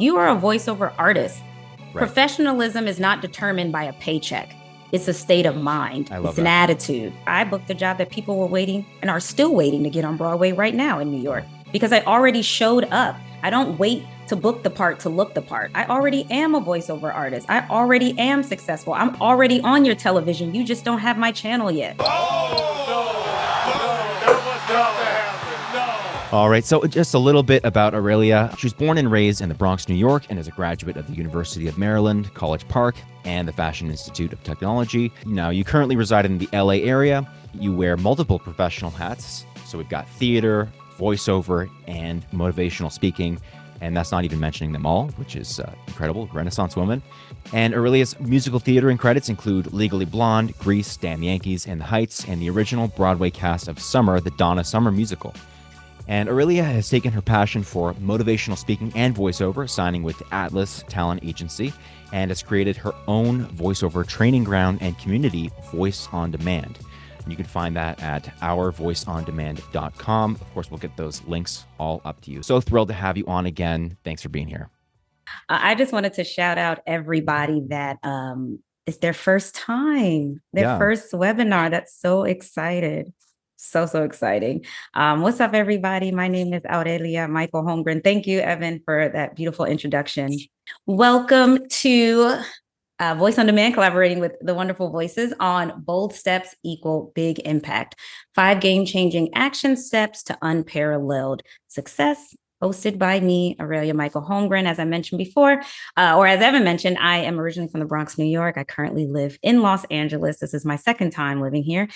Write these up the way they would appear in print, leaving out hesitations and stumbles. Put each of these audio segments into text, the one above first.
You are a voiceover artist. Right. Professionalism is not determined by a paycheck. It's a state of mind. I love It's an that. attitude. I booked a job that people were waiting and are still waiting to get on Broadway right now in New York because I already showed up. I don't wait to book the part to look the part. I already am a voiceover artist. I already am successful. I'm already on your television. You just don't have my channel yet. All right, so just a little bit about Aurelia. She was born and raised in the Bronx, New York, and is a graduate of the University of Maryland, College Park, and the Fashion Institute of Technology. Now, you currently reside in the LA area. You wear multiple professional hats. So we've got theater, voiceover, and motivational speaking. And that's not even mentioning them all, which is incredible. Renaissance woman. And Aurelia's musical theater and credits include Legally Blonde, Grease, Damn Yankees, and The Heights, and the original Broadway cast of Summer, the Donna Summer musical. And Aurelia has taken her passion for motivational speaking and voiceover, signing with Atlas Talent Agency, and has created her own voiceover training ground and community, Voice on Demand. You can find that at ourvoiceondemand.com. Of course, we'll get those links all up to you. So thrilled to have you on again. Thanks for being here. I just wanted to shout out everybody that it's their first time, their first webinar. That's so excited. So exciting. What's up, everybody? My name is Aurelia Michael-Holmgren. Thank you, Evan, for that beautiful introduction. Welcome to Voice on Demand, collaborating with the wonderful voices on Bold Steps Equal Big Impact. 5 game-changing action steps to unparalleled success. Hosted by me, Aurelia Michael-Holmgren, as I mentioned before, or as Evan mentioned, I am originally from the Bronx, New York. I currently live in Los Angeles. This is my second time living here.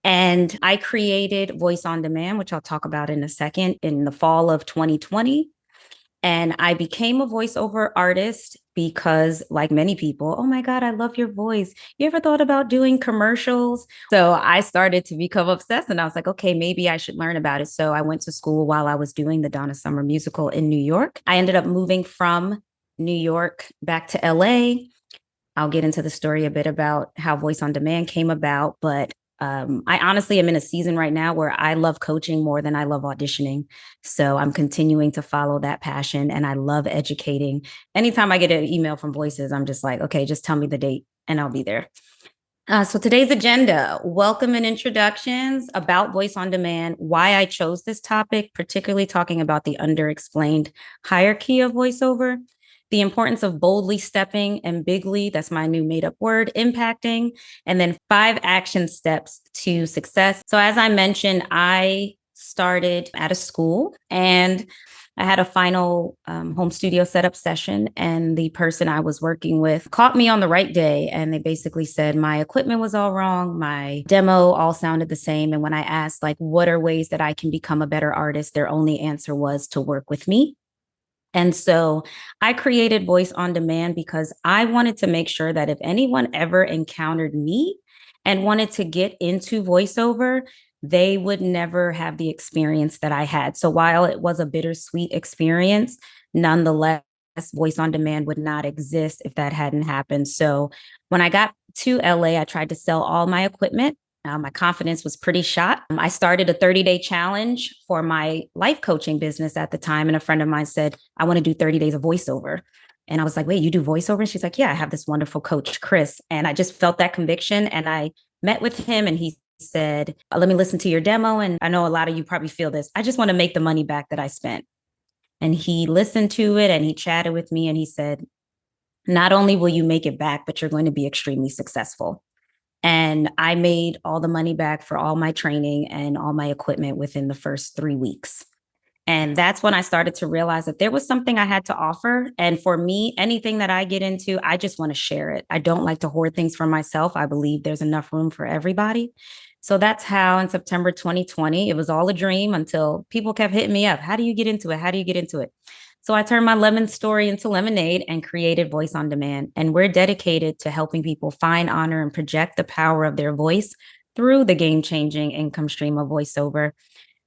And I created Voice on Demand, which I'll talk about in a second, in the fall of 2020. And I became a voiceover artist because, like many people, oh my God, I love your voice. You ever thought about doing commercials? So I started to become obsessed and I was like, okay, maybe I should learn about it. So I went to school while I was doing the Donna Summer musical in New York. I ended up moving from New York back to LA. I'll get into the story a bit about how Voice on Demand came about, but I honestly am in a season right now where I love coaching more than I love auditioning. So I'm continuing to follow that passion and I love educating. Anytime I get an email from Voices, I'm just like, okay, just tell me the date and I'll be there. So today's agenda, welcome and introductions about Voice on Demand, why I chose this topic, particularly talking about the underexplained hierarchy of voiceover, the importance of boldly stepping and bigly, that's my new made up word, impacting, and then 5 action steps to success. So as I mentioned, I started at a school and I had a final home studio setup session, and the person I was working with caught me on the right day. And they basically said my equipment was all wrong. My demo all sounded the same. And when I asked, like, what are ways that I can become a better artist? Their only answer was to work with me. And so I created Voice on Demand because I wanted to make sure that if anyone ever encountered me and wanted to get into voiceover, they would never have the experience that I had. So while it was a bittersweet experience, nonetheless, Voice on Demand would not exist if that hadn't happened. So when I got to LA, I tried to sell all my equipment. My confidence was pretty shot. I started a 30-day challenge for my life coaching business at the time. And a friend of mine said, I want to do 30 days of voiceover. And I was like, wait, you do voiceover? And she's like, yeah, I have this wonderful coach, Chris. And I just felt that conviction. And I met with him and he said, let me listen to your demo. And I know a lot of you probably feel this. I just want to make the money back that I spent. And he listened to it and he chatted with me and he said, not only will you make it back, but you're going to be extremely successful. And I made all the money back for all my training and all my equipment within the first 3 weeks. And that's when I started to realize that there was something I had to offer. And for me, anything that I get into, I just want to share it. I don't like to hoard things for myself. I believe there's enough room for everybody. So that's how in September 2020, it was all a dream until people kept hitting me up. How do you get into it? How do you get into it? So I turned my lemon story into lemonade and created Voice on Demand. And we're dedicated to helping people find, honor, and project the power of their voice through the game-changing income stream of voiceover.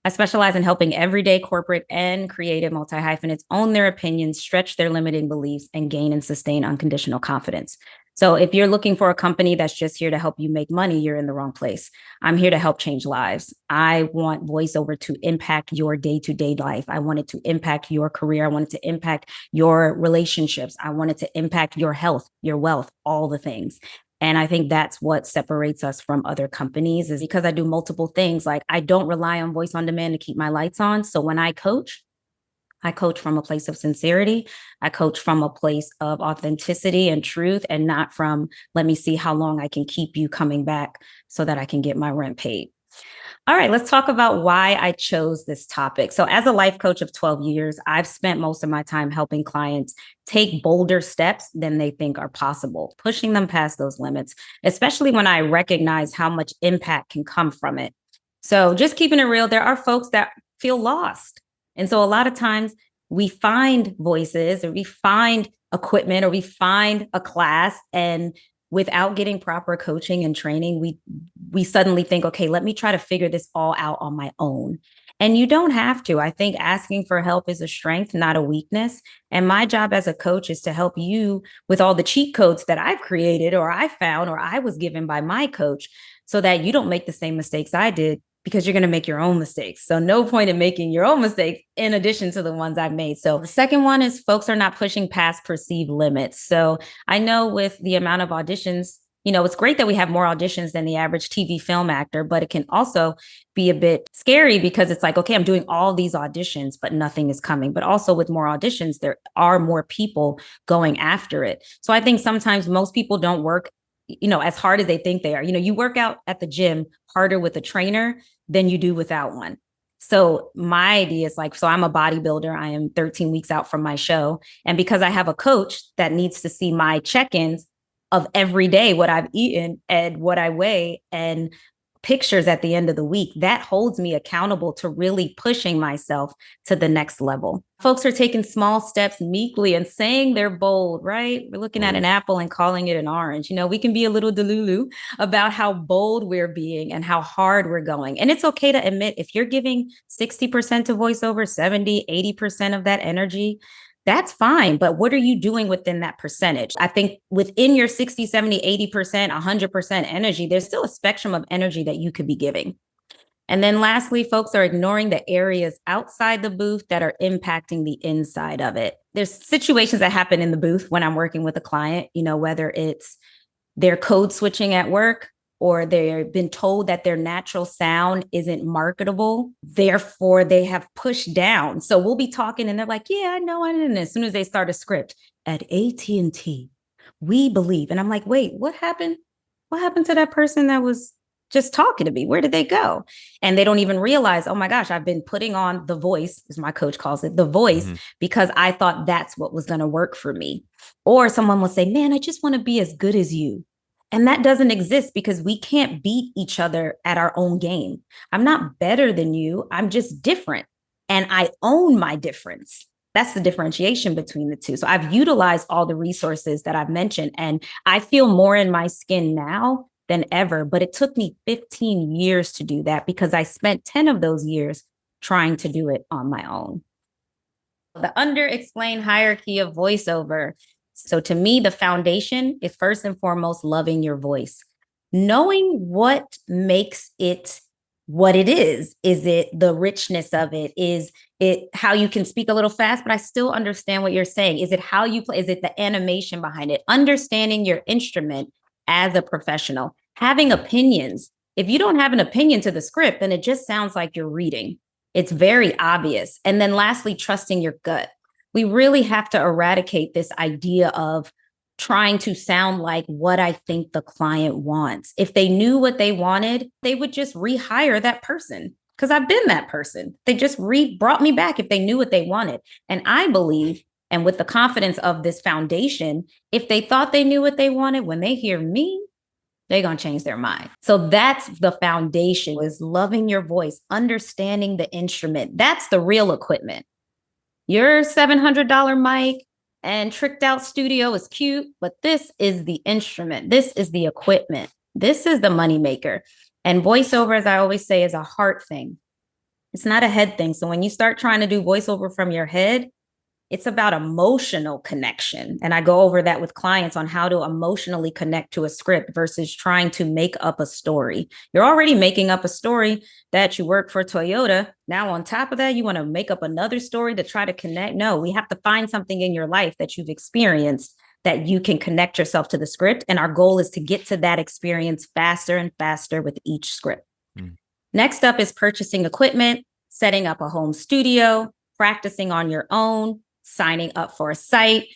I specialize in helping everyday corporate and creative multi-hyphenates own their opinions, stretch their limiting beliefs, and gain and sustain unconditional confidence. So if you're looking for a company that's just here to help you make money, you're in the wrong place. I'm here to help change lives. I want voiceover to impact your day-to-day life. I want it to impact your career. I want it to impact your relationships. I want it to impact your health, your wealth, all the things. And I think that's what separates us from other companies, is because I do multiple things. Like, I don't rely on voice on demand to keep my lights on. So when I coach from a place of sincerity. I coach from a place of authenticity and truth, and not from, let me see how long I can keep you coming back so that I can get my rent paid. All right, let's talk about why I chose this topic. So as a life coach of 12 years, I've spent most of my time helping clients take bolder steps than they think are possible, pushing them past those limits, especially when I recognize how much impact can come from it. So just keeping it real, there are folks that feel lost. And so a lot of times we find voices, or we find equipment, or we find a class, and without getting proper coaching and training, we suddenly think, okay, let me try to figure this all out on my own. And you don't have to. I think asking for help is a strength, not a weakness. And my job as a coach is to help you with all the cheat codes that I've created, or I found, or I was given by my coach, so that you don't make the same mistakes I did, because you're going to make your own mistakes. So no point in making your own mistakes in addition to the ones I've made. So the second one is folks are not pushing past perceived limits. So I know with the amount of auditions, it's great that we have more auditions than the average TV film actor, but it can also be a bit scary, because it's like, okay, I'm doing all these auditions, but nothing is coming. But also with more auditions, there are more people going after it. So I think sometimes most people don't work as hard as they think they are. You work out at the gym harder with a trainer than you do without one. So my idea is like, so I'm a bodybuilder. I am 13 weeks out from my show. And because I have a coach that needs to see my check-ins of every day, what I've eaten and what I weigh, and pictures at the end of the week, that holds me accountable to really pushing myself to the next level. Folks are taking small steps meekly and saying they're bold, right? We're looking at an apple and calling it an orange. We can be a little delulu about how bold we're being and how hard we're going. And it's okay to admit, if you're giving 60% to voiceover, 70, 80% of that energy, that's fine. But what are you doing within that percentage? I think within your 60, 70, 80%, 100% energy, there's still a spectrum of energy that you could be giving. And then lastly, folks are ignoring the areas outside the booth that are impacting the inside of it. There's situations that happen in the booth when I'm working with a client, whether it's they're code switching at work, or they've been told that their natural sound isn't marketable. Therefore, they have pushed down. So we'll be talking and they're like, yeah, I know. And as soon as they start a script, at AT&T, we believe. And I'm like, wait, what happened? What happened to that person that was just talking to me? Where did they go? And they don't even realize, oh my gosh, I've been putting on the voice, as my coach calls it, the voice, because I thought that's what was going to work for me. Or someone will say, man, I just want to be as good as you. And that doesn't exist, because we can't beat each other at our own game. I'm not better than you. I'm just different. And I own my difference. That's the differentiation between the two. So I've utilized all the resources that I've mentioned, and I feel more in my skin now than ever. But it took me 15 years to do that, because I spent 10 of those years trying to do it on my own. The underexplained hierarchy of voiceover. So to me, the foundation is first and foremost loving your voice, knowing what makes it what it is. Is it the richness of it? Is it how you can speak a little fast, but I still understand what you're saying? Is it how you play? Is it the animation behind it? Understanding your instrument as a professional, having opinions. If you don't have an opinion to the script, then it just sounds like you're reading. It's very obvious. And then lastly, trusting your gut. We really have to eradicate this idea of trying to sound like what I think the client wants. If they knew what they wanted, they would just rehire that person, because I've been that person. They just brought me back if they knew what they wanted. And I believe, and with the confidence of this foundation, if they thought they knew what they wanted, when they hear me, they're going to change their mind. So that's the foundation, is loving your voice, understanding the instrument. That's the real equipment. Your $700 mic and tricked out studio is cute, but this is the instrument. This is the equipment. This is the moneymaker. And voiceover, as I always say, is a heart thing. It's not a head thing. So when you start trying to do voiceover from your head, It's about emotional connection. And I go over that with clients on how to emotionally connect to a script versus trying to make up a story. You're already making up a story that you work for Toyota. Now, on top of that, you want to make up another story to try to connect. No, we have to find something in your life that you've experienced that you can connect yourself to the script. And our goal is to get to that experience faster and faster with each script. Next up is purchasing equipment, setting up a home studio, practicing on your own, signing up for a site.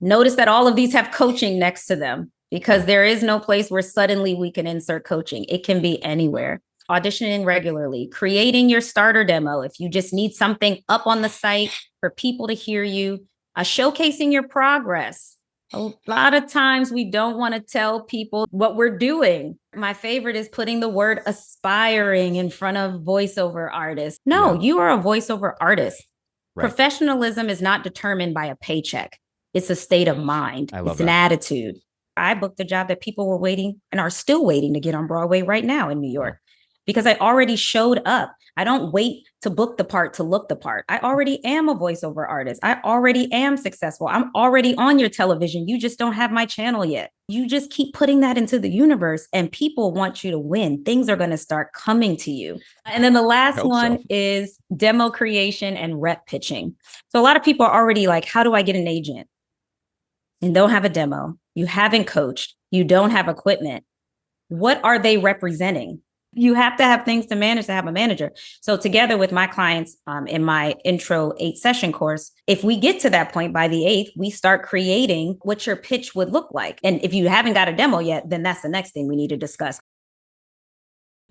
Notice that all of these have coaching next to them because there is no place where suddenly we can insert coaching. It can be anywhere. Auditioning regularly, creating your starter demo. If you just need something up on the site for people to hear you, showcasing your progress. A lot of times we don't want to tell people what we're doing. My favorite is putting the word aspiring in front of voiceover artists. No, you are a voiceover artist. Right. Professionalism is not determined by a paycheck. It's a state of mind. It's an attitude. I booked a job that people were waiting and are still waiting to get on Broadway right now in New York because I already showed up. I don't wait to book the part to look the part. I already am a voiceover artist. I already am successful. I'm already on your television. You just don't have my channel yet. You just keep putting that into the universe and people want you to win. Things are going to start coming to you. And then the last one is demo creation and rep pitching. So a lot of people are already like, how do I get an agent? And don't have a demo. You haven't coached. You don't have equipment. What are they representing? You have to have things to manage to have a manager. So together with my clients in my intro 8-session course, if we get to that point by the 8th, we start creating what your pitch would look like. And if you haven't got a demo yet, then that's the next thing we need to discuss.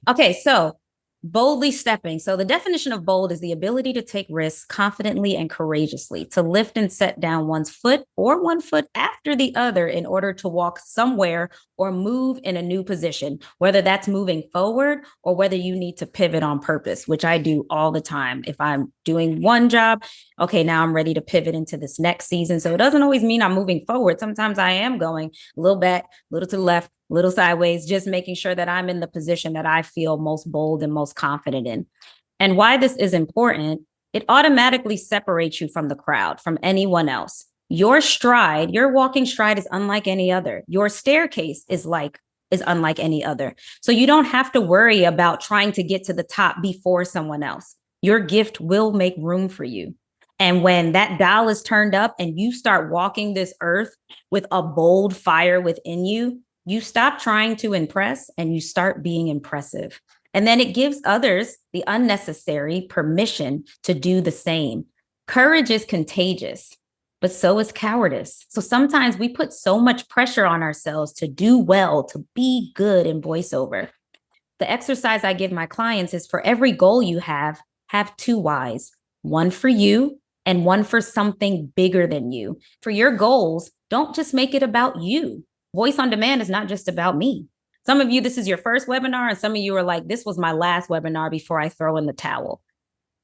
Okay, so boldly stepping. So the definition of bold is the ability to take risks confidently and courageously, to lift and set down one's foot or one foot after the other in order to walk somewhere or move in a new position, whether that's moving forward or whether you need to pivot on purpose, which I do all the time. If I'm doing one job, okay, now I'm ready to pivot into this next season. So it doesn't always mean I'm moving forward. Sometimes I am going a little back, a little to the left, little sideways, just making sure that I'm in the position that I feel most bold and most confident in. And why this is important, it automatically separates you from the crowd, from anyone else. Your stride, your walking stride is unlike any other. Your staircase is unlike any other. So you don't have to worry about trying to get to the top before someone else. Your gift will make room for you. And when that dial is turned up and you start walking this earth with a bold fire within you, you stop trying to impress and you start being impressive. And then it gives others the unnecessary permission to do the same. Courage is contagious, but so is cowardice. So sometimes we put so much pressure on ourselves to do well, to be good in voiceover. The exercise I give my clients is for every goal you have 2 whys, one for you and one for something bigger than you. For your goals, don't just make it about you. Voice on demand is not just about me. Some of you, this is your first webinar, and some of you are like, this was my last webinar before I throw in the towel.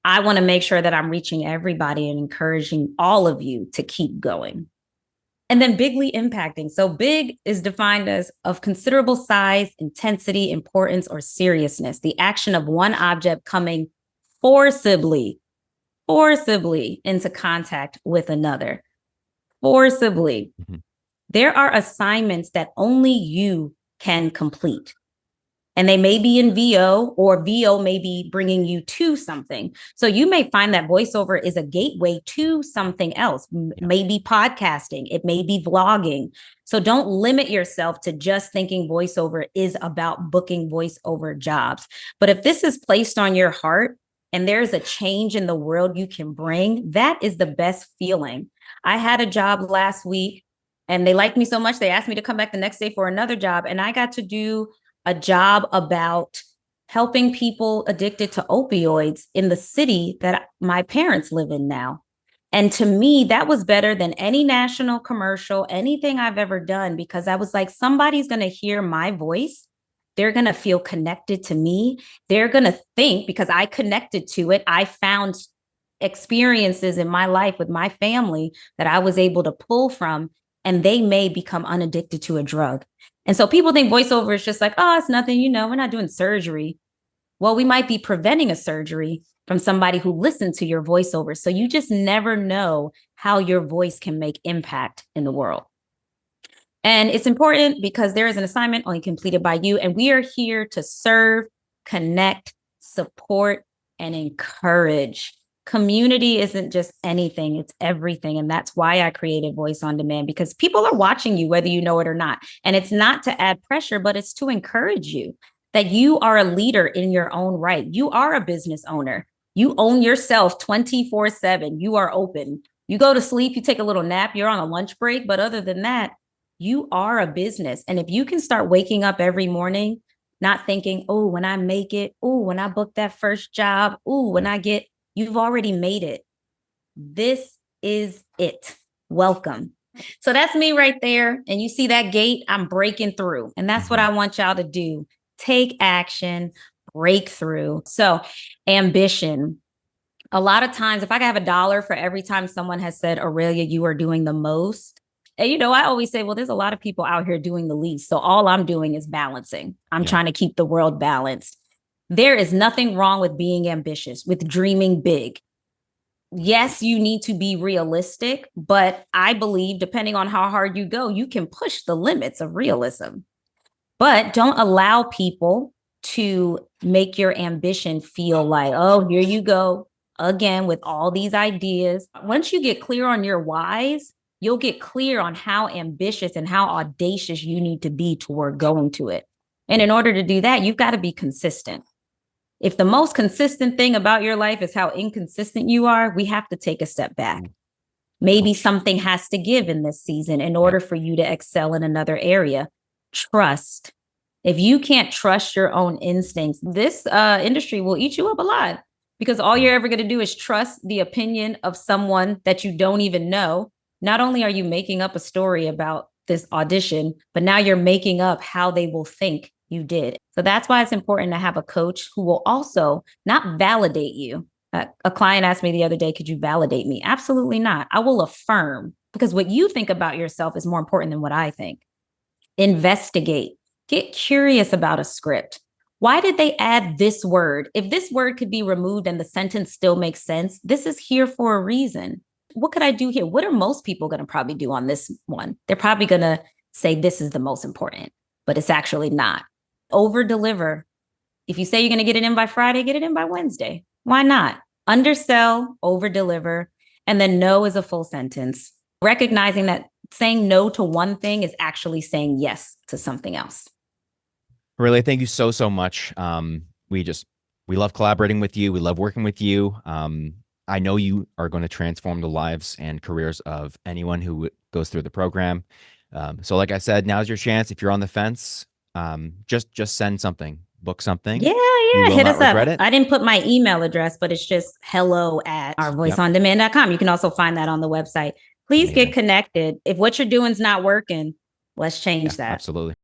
I want to make sure that I'm reaching everybody and encouraging all of you to keep going. And then bigly impacting. So big is defined as of considerable size, intensity, importance, or seriousness. The action of one object coming forcibly into contact with another. Forcibly. Mm-hmm. There are assignments that only you can complete. And they may be in VO, or VO may be bringing you to something. So you may find that voiceover is a gateway to something else. Maybe podcasting, it may be vlogging. So don't limit yourself to just thinking voiceover is about booking voiceover jobs. But if this is placed on your heart and there's a change in the world you can bring, that is the best feeling. I had a job last week and they liked me so much, they asked me to come back the next day for another job. And I got to do a job about helping people addicted to opioids in the city that my parents live in now. And to me, that was better than any national commercial, anything I've ever done, because I was like, somebody's going to hear my voice. They're going to feel connected to me. They're going to think, because I connected to it, I found experiences in my life with my family that I was able to pull from, and they may become unaddicted to a drug. And so people think voiceover is just like, oh, it's nothing, we're not doing surgery. Well, we might be preventing a surgery, from somebody who listened to your voiceover. So you just never know how your voice can make impact in the world. And it's important because there is an assignment only completed by you. And we are here to serve, connect, support, and encourage. Community isn't just anything, it's everything. And that's why I created Voice on Demand, because people are watching you, whether you know it or not. And it's not to add pressure, but it's to encourage you that you are a leader in your own right. You are a business owner. You own yourself 24/7. You are open. You go to sleep, you take a little nap, you're on a lunch break. But other than that, you are a business. And if you can start waking up every morning, not thinking, oh, when I make it, oh, when I book that first job, oh, when I get, you've already made it. This is it. Welcome. So that's me right there. And you see that gate, I'm breaking through. And that's what I want y'all to do. Take action, break through. So ambition. A lot of times, if I could have $1 for every time someone has said, Aurelia, you are doing the most. And, I always say, well, there's a lot of people out here doing the least. So all I'm doing is balancing. I'm trying to keep the world balanced. There is nothing wrong with being ambitious, with dreaming big. Yes, you need to be realistic, but I believe depending on how hard you go, you can push the limits of realism. But don't allow people to make your ambition feel like, oh, here you go again with all these ideas. Once you get clear on your whys, you'll get clear on how ambitious and how audacious you need to be toward going to it. And in order to do that, you've got to be consistent. If the most consistent thing about your life is how inconsistent you are, we have to take a step back. Maybe something has to give in this season in order for you to excel in another area. Trust. If you can't trust your own instincts, this industry will eat you up alive, because all you're ever going to do is trust the opinion of someone that you don't even know. Not only are you making up a story about this audition, but now you're making up how they will think you did. So that's why it's important to have a coach who will also not validate you. A client asked me the other day, could you validate me? Absolutely not. I will affirm, because what you think about yourself is more important than what I think. Investigate. Get curious about a script. Why did they add this word? If this word could be removed and the sentence still makes sense, this is here for a reason. What could I do here? What are most people going to probably do on this one? They're probably going to say this is the most important, but it's actually not. Over deliver. If you say you're going to get it in by Friday, get it in by Wednesday. Why not? Undersell, over deliver, and then no is a full sentence. Recognizing that saying no to one thing is actually saying yes to something else. Aurelia, thank you so, so much. We love collaborating with you. We love working with you. I know you are going to transform the lives and careers of anyone who goes through the program. So like I said, now's your chance. If you're on the fence, just send something, book something. Yeah. Hit us up. I didn't put my email address, but it's just hello@ourvoiceondemand.com. You can also find that on the website. Please get connected. If what you're doing is not working, let's change that. Absolutely.